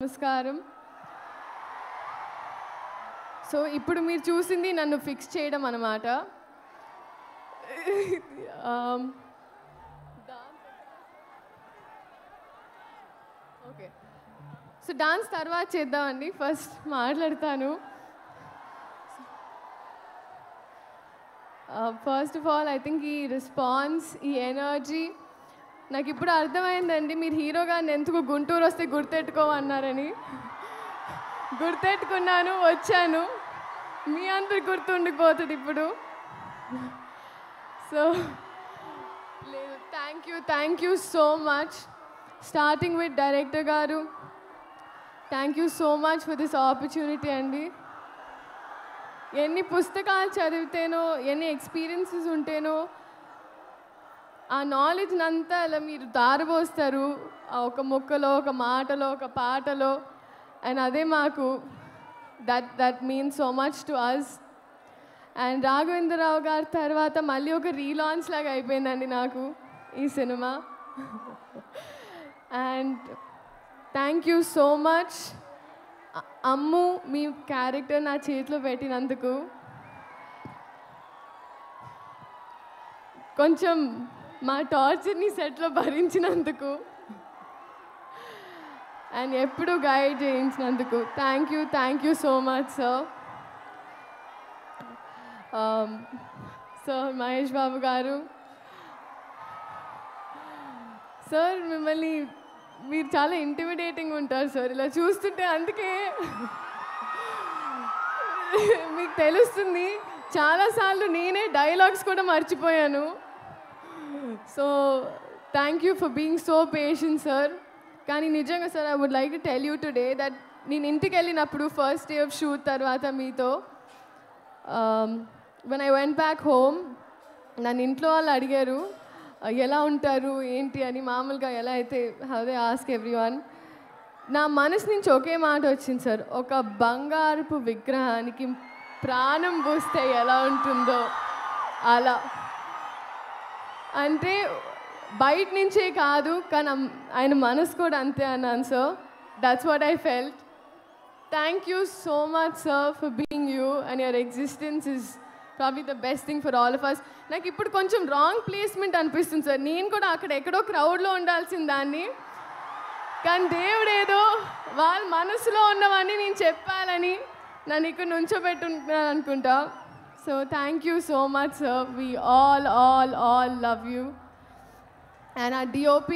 నమస్కారం. సో ఇప్పుడు మీరు చూసింది నన్ను ఫిక్స్ చేయడం అన్నమాట. ఓకే, సో డాన్స్ తర్వాత చేద్దామండి. ఫస్ట్ మాట్లాడతాను. First of all I think ఈ రెస్పాన్స్, ఈ ఎనర్జీ నాకు ఇప్పుడు అర్థమైందండి. మీరు హీరో గారిని ఎందుకు గుంటూరు వస్తే గుర్తెట్టుకోమన్నారని. గుర్తెట్టుకున్నాను, వచ్చాను. మీ అందరు గుర్తుండిపోతుంది ఇప్పుడు. సో లేదు, thank you so much. Starting with director గారు, thank you so much for this opportunity అండి. ఎన్ని పుస్తకాలు చదివితేనో, ఎన్ని ఎక్స్పీరియన్సెస్ ఉంటేనో ఆ నాలెడ్జ్ని అంతా అలా మీరు దారబోస్తారు ఒక మొక్కలో, ఒక మాటలో, ఒక పాటలో. అండ్ అదే మాకు that means so much to us. And Raghavendra Rao గారి తర్వాత మళ్ళీ ఒక రీలాంచ్ లాగా అయిపోయిందండి నాకు ఈ సినిమా. And thank you so much Ammu, మీ క్యారెక్టర్ నా చేతిలో పెట్టినందుకు. కొంచెం మా టార్చర్ని సెట్లో భరించినందుకు అండ్ ఎప్పుడు గైడ్ చేయించినందుకు thank you so much sir. Sir Mahesh Babu గారు, సార్ మిమ్మల్ని మీరు చాలా ఇంటిమిడేటింగ్ ఉంటారు సార్. ఇలా చూస్తుంటే అందుకే మీకు తెలుస్తుంది. చాలాసార్లు నేనే డైలాగ్స్ కూడా మర్చిపోయాను. So thank you for being so patient sir. కానీ నిజంగా sir, I would like to tell you today that నేను ఇంటికి వెళ్ళినప్పుడు ఫస్ట్ డే ఆఫ్ షూట్ తర్వాత మీతో when I went back home, నన్ను ఇంట్లో వాళ్ళు అడిగారు ఎలా ఉంటారు ఏంటి అని. మామూలుగా ఎలా అయితే అదే ఆస్క్ ఎవ్రీవన్. నా మనసు నుంచి ఒకే మాట వచ్చింది సార్, ఒక బంగారపు విగ్రహానికి ప్రాణం పోస్తే ఎలా ఉంటుందో అలా. అంటే బయట నుంచే కాదు, కానీ ఆయన మనసు కూడా అంతే అన్నాను sir. That's what I felt. Thank you so much sir for being you, and your existence is probably the best thing for all of us. నాకు ఇప్పుడు కొంచెం రాంగ్ ప్లేస్మెంట్ అనిపిస్తుంది సార్. నేను కూడా అక్కడ ఎక్కడో క్రౌడ్లో ఉండాల్సిన దాన్ని, కానీ దేవుడు ఏదో వాళ్ళ మనసులో ఉన్నవన్నీ నేను చెప్పాలని నన్ను ఇక్కడ నుంచోబెట్టుకుంటున్నాను అనుకుంటా. So thank you so much sir. We all love you. And our DOP